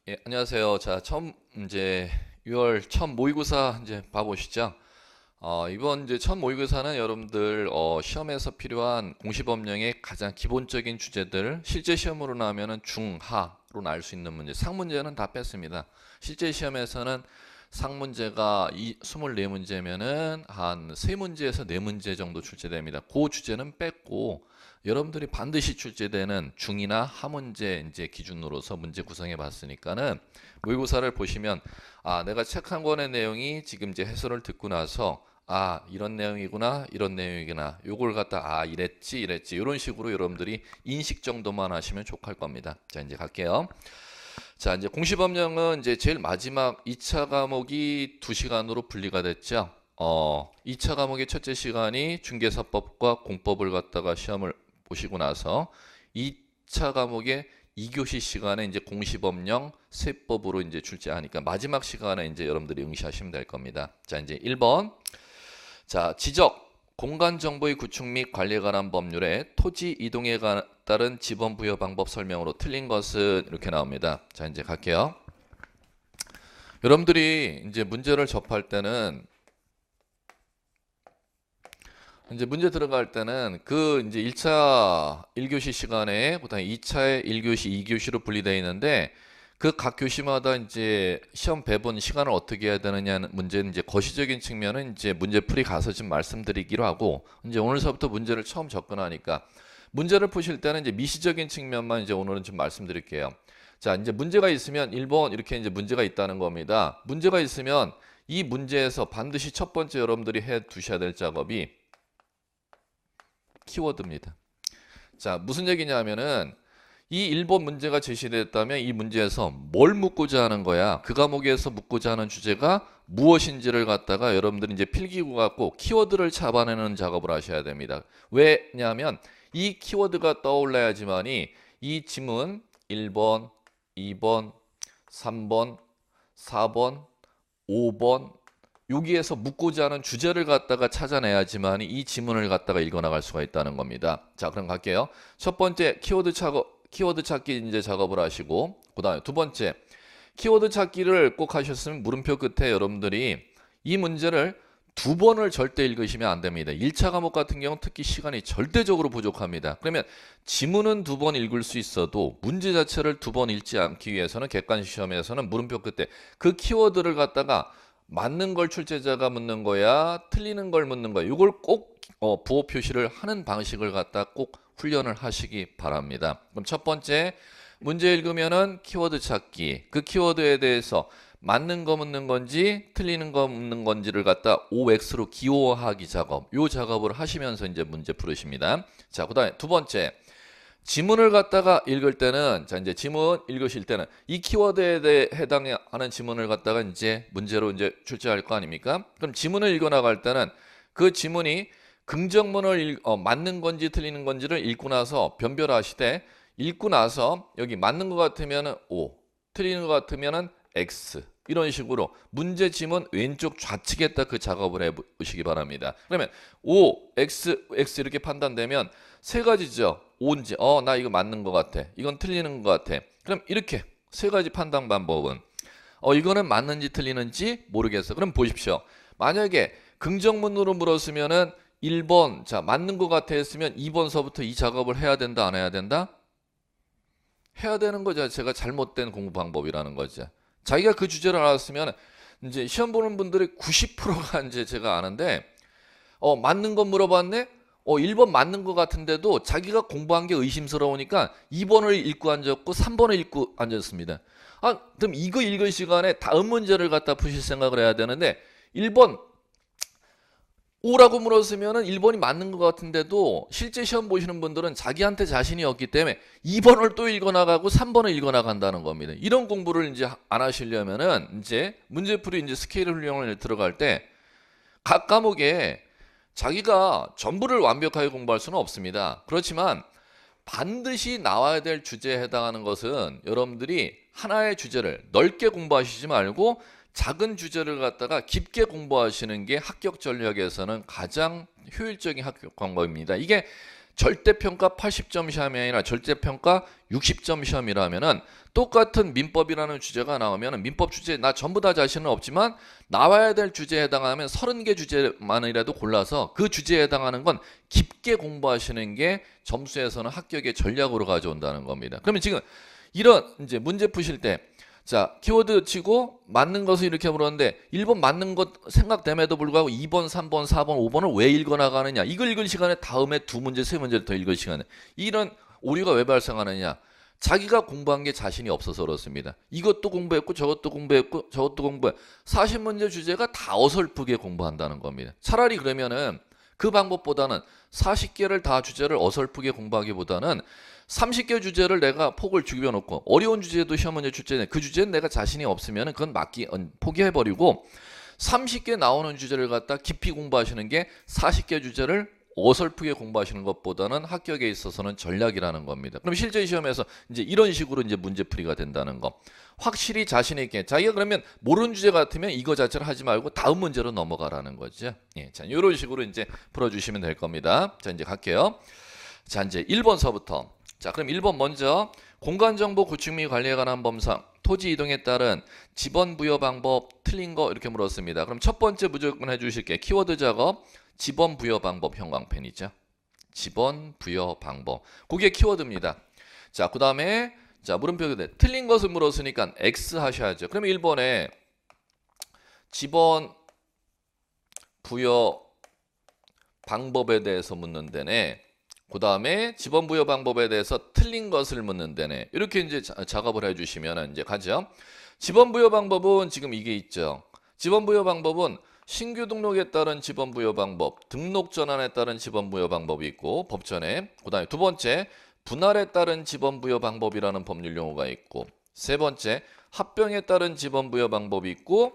예, 안녕하세요. 자, 처음 이제 6월 첫 모의고사 이제 봐보시죠. 이번 이제 첫 모의고사는 여러분들 시험에서 필요한 공시법령의 가장 기본적인 주제들 실제 시험으로 나오면은 중하로 나올 수 있는 문제, 상문제는 다 뺐습니다. 실제 시험에서는 상문제가 24문제면은 한 3문제에서 4문제 정도 출제됩니다. 그 주제는 뺐고 여러분들이 반드시 출제되는 중이나 하문제 이제 기준으로서 문제 구성해 봤으니까는 모의고사를 보시면 내가 책 한 권의 내용이 지금 이제 해설을 듣고 나서 이런 내용이구나 이런 내용이구나 요걸 갖다 이랬지 이런 식으로 여러분들이 인식 정도만 하시면 족할 겁니다. 자, 이제 갈게요. 자, 이제 공시법령은 이제 제일 마지막 2차 과목이 2시간으로 분리가 됐죠. 2차 과목의 첫째 시간이 중개사법과 공법을 갖다가 시험을 보시고 나서 2차 과목의 2교시 시간에 이제 공시법령 세법으로 이제 출제하니까 마지막 시간에 이제 여러분들이 응시하시면 될 겁니다. 자, 이제 1번. 자, 지적 공간 정보의 구축 및 관리에 관한 법률에 토지 이동에 따른 지번 부여 방법 설명으로 틀린 것은 이렇게 나옵니다. 자, 이제 갈게요. 여러분들이 이제 문제를 접할 때는 이제 문제 들어갈 때는 그 이제 1차 1교시 시간에 그다음에 2차에 1교시, 2교시로 분리되어 있는데 그 각 교시마다 이제 시험 배분 시간을 어떻게 해야 되느냐는 문제는 이제 거시적인 측면은 이제 문제풀이 가서 좀 말씀드리기로 하고 이제 오늘서부터 문제를 처음 접근하니까 문제를 푸실 때는 이제 미시적인 측면만 이제 오늘은 좀 말씀드릴게요. 자, 이제 문제가 있으면 1번 이렇게 이제 문제가 있다는 겁니다. 문제가 있으면 이 문제에서 반드시 첫 번째 여러분들이 해 두셔야 될 작업이 키워드입니다. 자, 무슨 얘기냐면은 이 1번 문제가 제시됐다면 이 문제에서 뭘 묻고자 하는 거야? 그 과목에서 묻고자 하는 주제가 무엇인지를 갖다가 여러분들이 이제 필기구 갖고 키워드를 잡아내는 작업을 하셔야 됩니다. 왜냐하면 이 키워드가 떠올라야지만이 이 지문 1번, 2번, 3번, 4번, 5번 여기에서 묻고자 하는 주제를 갖다가 찾아내야지만 이 지문을 갖다가 읽어나갈 수가 있다는 겁니다. 자, 그럼 갈게요. 첫 번째 키워드 찾기 이제 작업을 하시고 그다음에 두 번째 키워드 찾기를 꼭 하셨으면 물음표 끝에 여러분들이 이 문제를 2번을 절대 읽으시면 안 됩니다. 1차 과목 같은 경우는 특히 시간이 절대적으로 부족합니다. 그러면 지문은 2번 읽을 수 있어도 문제 자체를 2번 읽지 않기 위해서는 객관식 시험에서는 물음표 끝에 그 키워드를 갖다가 맞는 걸 출제자가 묻는 거야, 틀리는 걸 묻는 거야. 이걸 꼭 부호 표시를 하는 방식을 갖다 꼭 훈련을 하시기 바랍니다. 그럼 첫 번째 문제 읽으면은 키워드 찾기. 그 키워드에 대해서 맞는 거 묻는 건지 틀리는 거 묻는 건지를 갖다 OX로 기호하기 작업. 요 작업을 하시면서 이제 문제 풀으십니다. 자, 그다음에 두 번째. 지문을 갖다가 읽을 때는 자 이제 지문 읽으실 때는 이 키워드에 대해 해당하는 지문을 갖다가 이제 문제로 이제 출제할 거 아닙니까? 그럼 지문을 읽어 나갈 때는 그 지문이 긍정문을 맞는 건지 틀리는 건지를 읽고 나서 변별하시되 읽고 나서 여기 맞는 것 같으면은 O, 틀리는 것 같으면은 X 이런 식으로 문제 지문 왼쪽 좌측에다 그 작업을 해 보시기 바랍니다. 그러면 O, X, X 이렇게 판단되면 세 가지죠. 온지, 나 이거 맞는 것 같아. 이건 틀리는 것 같아. 그럼 이렇게 세 가지 판단 방법은 이거는 맞는지 틀리는지 모르겠어. 그럼 보십시오. 만약에 긍정문으로 물었으면은 1번, 자, 맞는 것 같아 했으면 2번서부터 이 작업을 해야 된다, 안 해야 된다? 해야 되는 거죠. 제가 잘못된 공부 방법이라는 거죠. 자기가 그 주제를 알았으면 이제 시험 보는 분들의 90%가 이제 제가 아는데 맞는 거 물어봤네? 1번 맞는 것 같은데도 자기가 공부한 게 의심스러우니까 2번을 읽고 앉았고 3번을 읽고 앉았습니다. 그럼 이거 읽을 시간에 다음 문제를 갖다 푸실 생각을 해야 되는데 1번 O라고 물었으면 1번이 맞는 것 같은데도 실제 시험 보시는 분들은 자기한테 자신이 없기 때문에 2번을 또 읽어나가고 3번을 읽어나간다는 겁니다. 이런 공부를 이제 안 하시려면은 이제 문제풀이 이제 스케일 훈련을 들어갈 때 각 과목에 자기가 전부를 완벽하게 공부할 수는 없습니다. 그렇지만 반드시 나와야 될 주제에 해당하는 것은 여러분들이 하나의 주제를 넓게 공부하시지 말고 작은 주제를 갖다가 깊게 공부하시는 게 합격 전략에서는 가장 효율적인 합격 방법입니다. 이게 절대평가 80점 시험이 아니라 절대평가 60점 시험이라면은 똑같은 민법이라는 주제가 나오면 민법 주제 나 전부 다 자신은 없지만 나와야 될 주제에 해당하면 30개 주제만이라도 골라서 그 주제에 해당하는 건 깊게 공부하시는 게 점수에서는 합격의 전략으로 가져온다는 겁니다. 그러면 지금 이런 이제 문제 푸실 때 자, 키워드 치고 맞는 것을 이렇게 물었는데 1번 맞는 것 생각됨에도 불구하고 2번, 3번, 4번, 5번을 왜 읽어나가느냐. 이걸 읽을 시간에 다음에 2문제, 3문제를 더 읽을 시간에. 이런 오류가 왜 발생하느냐. 자기가 공부한 게 자신이 없어서 그렇습니다. 이것도 공부했고 저것도 공부했고 저것도 공부해. 40문제 주제가 다 어설프게 공부한다는 겁니다. 차라리 그러면은 그 방법보다는 40개를 다 주제를 어설프게 공부하기보다는 30개 주제를 내가 폭을 죽여놓고 어려운 주제도 시험 문제 주제네. 그 주제는 내가 자신이 없으면 그건 포기해버리고 30개 나오는 주제를 갖다 깊이 공부하시는 게 40개 주제를 어설프게 공부하시는 것보다는 합격에 있어서는 전략이라는 겁니다. 그럼 실제 시험에서 이제 이런 식으로 이제 문제풀이가 된다는 거. 확실히 자신 있게 자기가 그러면 모르는 주제 같으면 이거 자체를 하지 말고 다음 문제로 넘어가라는 거죠. 예, 자, 이런 식으로 이제 풀어주시면 될 겁니다. 자, 이제 갈게요. 자, 이제 1번서부터. 자, 그럼 1번 먼저 공간정보 구축 및 관리에 관한 범상 토지 이동에 따른 지번 부여 방법 틀린 거 이렇게 물었습니다. 그럼 첫 번째 무조건 해주실게. 키워드 작업 지번 부여 방법 형광펜이죠. 지번 부여 방법. 그게 키워드입니다. 자, 그 다음에 자 물음표 돼. 틀린 것을 물었으니까 X 하셔야죠. 그러면 1번에 지번 부여 방법에 대해서 묻는 데네. 그 다음에 지번 부여 방법에 대해서 틀린 것을 묻는 데네. 이렇게 이제 작업을 해주시면 이제 가죠. 지번 부여 방법은 지금 이게 있죠. 지번 부여 방법은 신규 등록에 따른 지번 부여 방법, 등록 전환에 따른 지번 부여 방법이 있고 법전에. 그 다음에 두 번째 분할에 따른 지번 부여 방법이라는 법률 용어가 있고 세 번째 합병에 따른 지번 부여 방법이 있고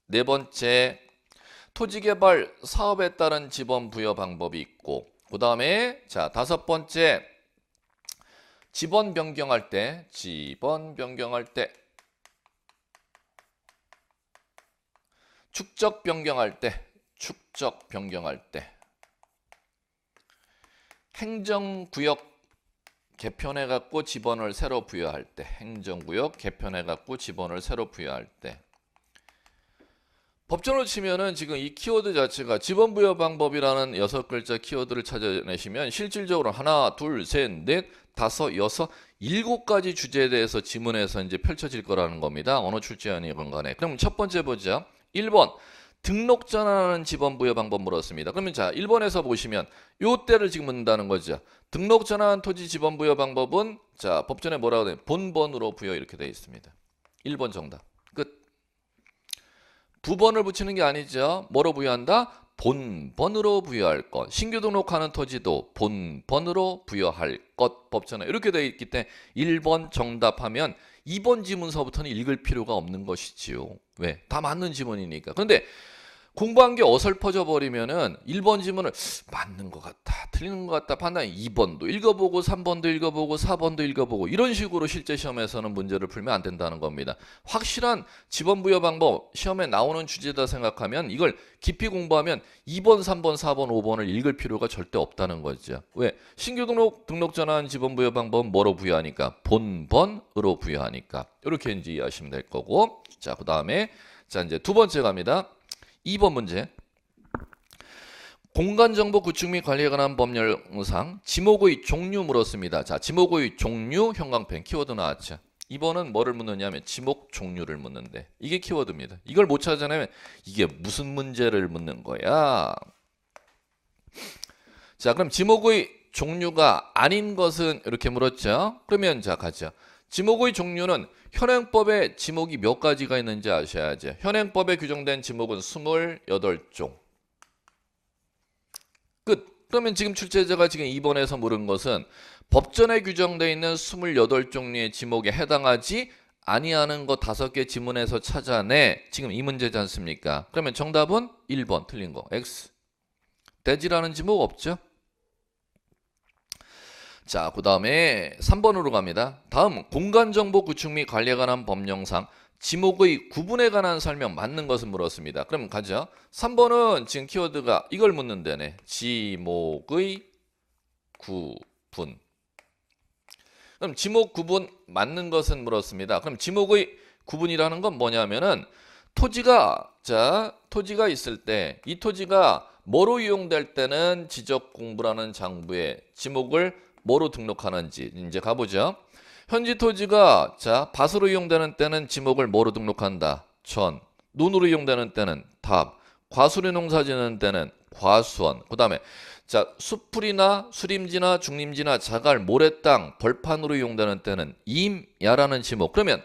네 번째 토지개발 사업에 따른 지번 부여 방법이 있고 그 다음에 자 다섯 번째 지번 변경할 때 축적 변경할 때 행정구역 개편해 갖고 지번을 새로 부여할 때 행정구역 개편해 갖고 지번을 새로 부여할 때 법전으로 치면은 지금 이 키워드 자체가 지번 부여 방법이라는 6글자 키워드를 찾아내시면 실질적으로 하나, 둘, 셋, 넷, 다섯, 여섯, 7가지 주제에 대해서 지문에서 이제 펼쳐질 거라는 겁니다. 어느 출제원이건 간에. 그럼 첫 번째 보죠. 1번 등록 전환하는 지번 부여 방법 물었습니다. 그러면 자 1번에서 보시면 요 때를 지금 묻는다는 거죠. 등록 전환 토지 지번 부여 방법은 자 법전에 뭐라고 돼? 본번으로 부여 이렇게 되어 있습니다. 1번 정답. 끝. 부번을 붙이는 게 아니죠. 뭐로 부여한다? 본번으로 부여할 것. 신규 등록하는 토지도 본번으로 부여할 것. 법전에 이렇게 되어 있기 때문에 1번 정답하면 2번 지문서부터는 읽을 필요가 없는 것이지요. 왜? 다 맞는 지문이니까. 그런데 공부한 게 어설퍼져 버리면은 1번 지문을 맞는 것 같다, 틀리는 것 같다 판단 2번도 읽어보고 3번도 읽어보고 4번도 읽어보고 이런 식으로 실제 시험에서는 문제를 풀면 안 된다는 겁니다. 확실한 지번 부여 방법 시험에 나오는 주제다 생각하면 이걸 깊이 공부하면 2번, 3번, 4번, 5번을 읽을 필요가 절대 없다는 거죠. 왜? 신규 등록 전환 지번 부여 방법은 뭐로 부여하니까? 본번으로 부여하니까. 이렇게 이제 이해하시면 될 거고. 자, 그 다음에 자 이제 두 번째 갑니다. 2번 문제. 공간정보 구축 및 관리에 관한 법률상 지목의 종류 물었습니다. 자, 지목의 종류 형광펜 키워드 나왔죠. 2번은 뭐를 묻느냐면 지목 종류를 묻는데 이게 키워드입니다. 이걸 못 찾아내면 이게 무슨 문제를 묻는 거야? 자, 그럼 지목의 종류가 아닌 것은 이렇게 물었죠. 그러면 자 가죠. 지목의 종류는 현행법에 지목이 몇 가지가 있는지 아셔야죠. 현행법에 규정된 지목은 28종. 끝. 그러면 지금 출제자가 지금 2번에서 물은 것은 법전에 규정되어 있는 28종류의 지목에 해당하지 아니하는 것 5개 지문에서 찾아내. 지금 이 문제지 않습니까? 그러면 정답은 1번 틀린 거. X. 대지라는 지목 없죠? 자, 그 다음에 3번으로 갑니다. 다음 공간정보 구축 및 관리에 관한 법령상 지목의 구분에 관한 설명 맞는 것은 물었습니다. 그럼 가죠. 3번은 지금 키워드가 이걸 묻는 데네. 지목의 구분. 그럼 지목 구분 맞는 것은 물었습니다. 그럼 지목의 구분이라는 건 뭐냐면은 토지가 있을 때 이 토지가 뭐로 이용될 때는 지적 공부라는 장부에 지목을 뭐로 등록하는지 이제 가보죠. 현지 토지가 밭으로 이용되는 때는 지목을 뭐로 등록한다. 전. 논으로 이용되는 때는 답. 과수리 농사 지는 때는 과수원. 그다음에 수풀이나 수림지나 중림지나 자갈, 모래땅, 벌판으로 이용되는 때는 임야라는 지목. 그러면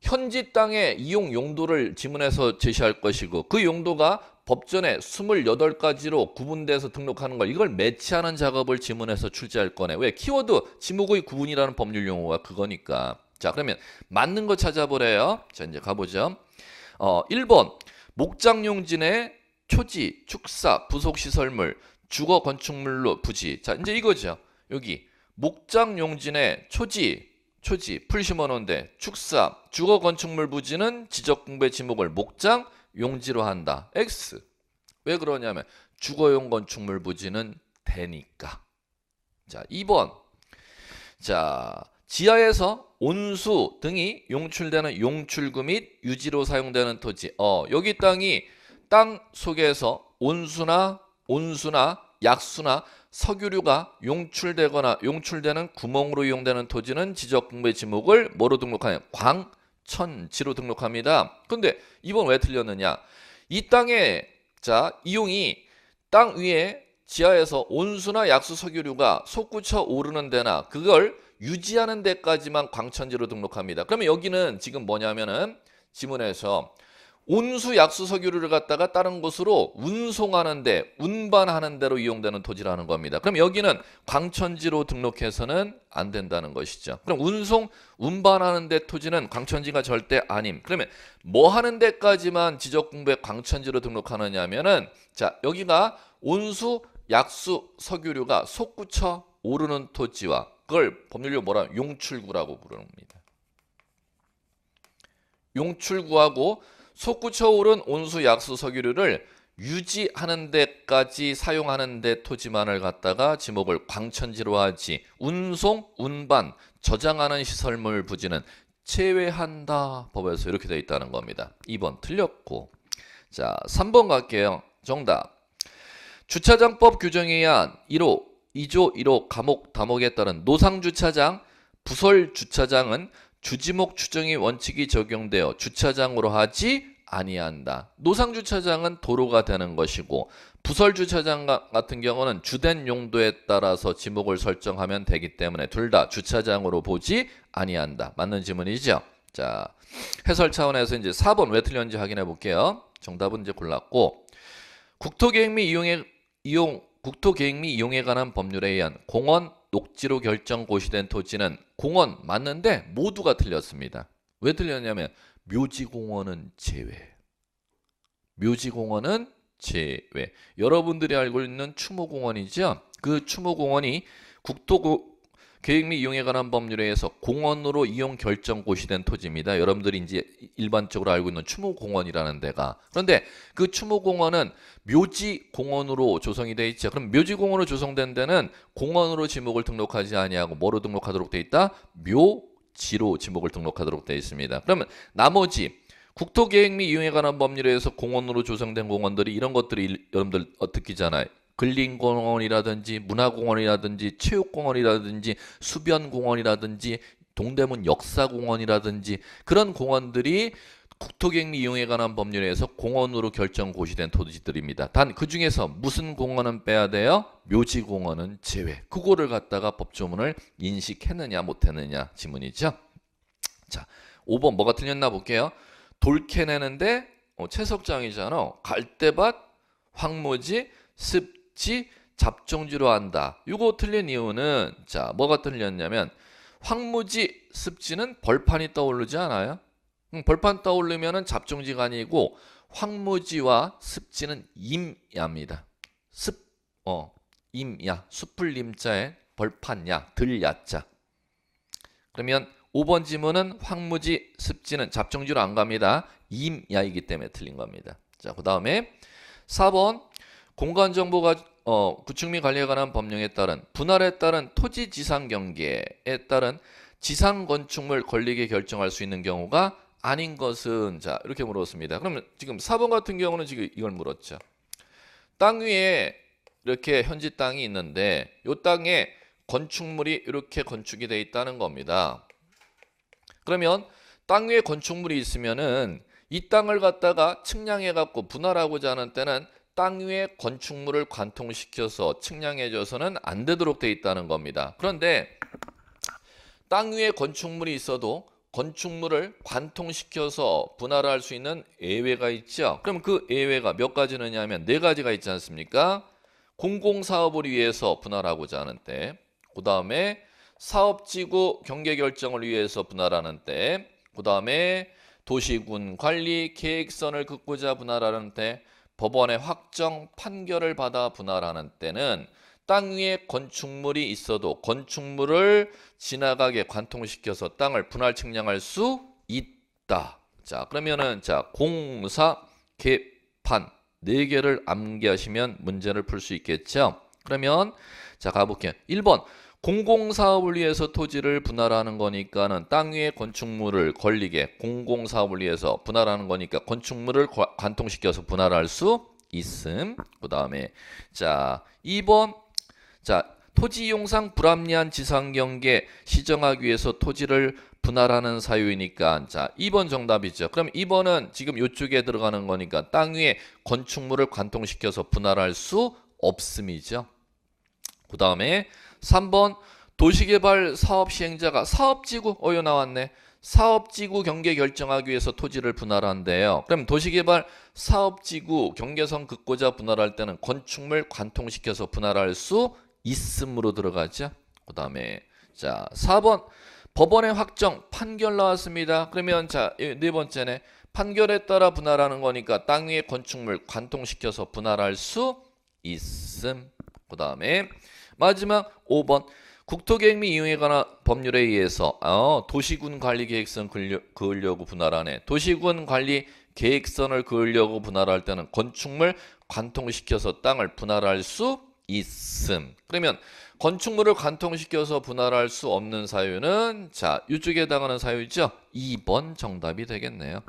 현지 땅의 이용 용도를 지문에서 제시할 것이고 그 용도가 법전에 28가지로 구분돼서 등록하는 걸 이걸 매치하는 작업을 지문에서 출제할 거네. 왜? 키워드 지목의 구분이라는 법률 용어가 그거니까. 자, 그러면 맞는 거 찾아보래요. 자, 이제 가보죠. 1번 목장용진의 초지, 축사, 부속시설물, 주거 건축물로 부지. 자, 이제 이거죠. 여기 목장용진의 초지, 풀 심어놓은데 축사, 주거 건축물 부지는 지적공부의 지목을 목장, 용지로 한다. X. 왜 그러냐면 주거용 건축물 부지는 되니까. 자, 2번. 자, 지하에서 온수 등이 용출되는 용출구 및 유지로 사용되는 토지. 여기 땅 속에서 온수나 약수나 석유류가 용출되거나 용출되는 구멍으로 이용되는 토지는 지적공부의 지목을 뭐로 등록하냐? 광천지로 등록합니다. 근데 이번 왜 틀렸느냐? 이 땅의 이용이 땅 위에 지하에서 온수나 약수 석유류가 솟구쳐 오르는 데나 그걸 유지하는 데까지만 광천지로 등록합니다. 그러면 여기는 지금 뭐냐면은 지문에서 온수 약수 석유류를 갖다가 다른 곳으로 운송하는데 운반하는 데로 이용되는 토지라는 겁니다. 그럼 여기는 광천지로 등록해서는 안 된다는 것이죠. 그럼 운반하는 데 토지는 광천지가 절대 아님. 그러면 뭐 하는 데까지만 지적공부에 광천지로 등록하느냐 하면은 여기가 온수 약수 석유류가 솟구쳐 오르는 토지와 그걸 법률로 뭐라 용출구라고 부릅니다. 용출구하고 솟구쳐 오른 온수 약수 석유류를 유지하는 데까지 사용하는 데 토지만을 갖다가 지목을 광천지로 하지 운송, 운반, 저장하는 시설물 부지는 제외한다. 법에서 이렇게 되어 있다는 겁니다. 2번 틀렸고. 자, 3번 갈게요. 정답. 주차장법 규정에 의한 1호, 2조 1호 감옥 다목에 따른 노상주차장, 부설주차장은 주지목 추정의 원칙이 적용되어 주차장으로 하지 아니한다. 노상주차장은 도로가 되는 것이고 부설주차장 같은 경우는 주된 용도에 따라서 지목을 설정하면 되기 때문에 둘 다 주차장으로 보지 아니한다. 맞는 지문이죠. 자, 해설 차원에서 이제 4번 왜 틀렸는지 확인해 볼게요. 정답은 이제 골랐고 국토계획 및 이용에 관한 법률에 의한 공원 녹지로 결정 고시된 토지는 공원 맞는데 모두가 틀렸습니다. 왜 틀렸냐면 묘지공원은 제외. 묘지공원은 제외. 여러분들이 알고 있는 추모공원이죠. 그 추모공원이 국토계획 및 이용에 관한 법률에 의해서 공원으로 이용 결정 고시된 토지입니다. 여러분들이 이제 일반적으로 알고 있는 추모공원이라는 데가. 그런데 그 추모공원은 묘지공원으로 조성이 돼 있죠. 그럼 묘지공원으로 조성된 데는 공원으로 지목을 등록하지 아니하고 뭐로 등록하도록 돼 있다? 묘지로 지목을 등록하도록 되어 있습니다. 그러면 나머지 국토계획 및 이용에 관한 법률에 의해서 공원으로 조성된 공원들이 이런 것들이 여러분들 듣기잖아요. 근린공원이라든지 문화공원이라든지 체육공원이라든지 수변공원이라든지 동대문 역사공원이라든지 그런 공원들이 국토계획 및 이용에 관한 법률에 의해서 공원으로 결정 고시된 토지들입니다. 단 그 중에서 무슨 공원은 빼야 돼요? 묘지공원은 제외. 그거를 갖다가 법조문을 인식했느냐 못했느냐 지문이죠. 자, 5번 뭐가 틀렸나 볼게요. 돌 캐내는데 채석장이잖아. 갈대밭, 황무지, 습지, 잡종지로 한다. 이거 틀린 이유는 뭐가 틀렸냐면 황무지, 습지는 벌판이 떠오르지 않아요? 벌판 떠오르면은 잡종지가 아니고 황무지와 습지는 임야입니다. 임야, 숲을 임자에 벌판야, 들야자. 그러면 5번 지문은 황무지, 습지는 잡종지로 안 갑니다. 임야이기 때문에 틀린 겁니다. 자, 그 다음에 4번 공간정보 구축 및 관리에 관한 법령에 따른 분할에 따른 토지 지상 경계에 따른 지상 건축물 권리계 결정할 수 있는 경우가 아닌 것은 자 이렇게 물었습니다. 그러면 지금 4번 같은 경우는 지금 이걸 물었죠. 땅 위에 이렇게 현지 땅이 있는데 이 땅에 건축물이 이렇게 건축이 돼 있다는 겁니다. 그러면 땅 위에 건축물이 있으면은 이 땅을 갖다가 측량해 갖고 분할하고자 하는 때는 땅 위에 건축물을 관통시켜서 측량해줘서는 안 되도록 돼 있다는 겁니다. 그런데 땅 위에 건축물이 있어도 건축물을 관통시켜서 분할할 수 있는 예외가 있죠. 그럼 그 예외가 몇 가지느냐 하면 네 가지가 있지 않습니까? 공공사업을 위해서 분할하고자 하는 때, 그 다음에 사업지구 경계 결정을 위해서 분할하는 때, 그 다음에 도시군 관리 계획선을 긋고자 분할하는 때, 법원의 확정 판결을 받아 분할하는 때는 땅 위에 건축물이 있어도 건축물을 지나가게 관통시켜서 땅을 분할 측량할 수 있다. 자, 그러면은 자, 공사, 개판 네 개를 암기하시면 문제를 풀 수 있겠죠. 그러면 자, 가볼게요. 1번 공공사업을 위해서 토지를 분할하는 거니까는 땅 위에 건축물을 걸리게 공공사업을 위해서 분할하는 거니까 건축물을 관통시켜서 분할할 수 있음. 그 다음에 자 2번 자 토지 이용상 불합리한 지상경계 시정하기 위해서 토지를 분할하는 사유이니까 자 2번 정답이죠. 그럼 2번은 지금 이쪽에 들어가는 거니까 땅 위에 건축물을 관통시켜서 분할할 수 없음이죠. 그 다음에 3번 도시개발 사업 시행자가 사업지구 이거 나왔네. 사업지구 경계 결정하기 위해서 토지를 분할한대요. 그럼 도시개발 사업지구 경계선 긋고자 분할할 때는 건축물 관통시켜서 분할할 수 있음으로 들어가죠. 그 다음에 자 4번 법원의 확정 판결 나왔습니다. 그러면 자 네 번째네. 판결에 따라 분할하는 거니까 땅 위에 건축물 관통시켜서 분할할 수 있음. 그 다음에 마지막 5번 국토계획 및 이용에 관한 법률에 의해서 도시군 관리 계획선 그으려고 분할하네. 도시군 관리 계획선을 그으려고 분할할 때는 건축물 관통시켜서 땅을 분할할 수 있음. 그러면 건축물을 관통시켜서 분할할 수 없는 사유는 자 이쪽에 해당하는 사유죠. 2번 정답이 되겠네요.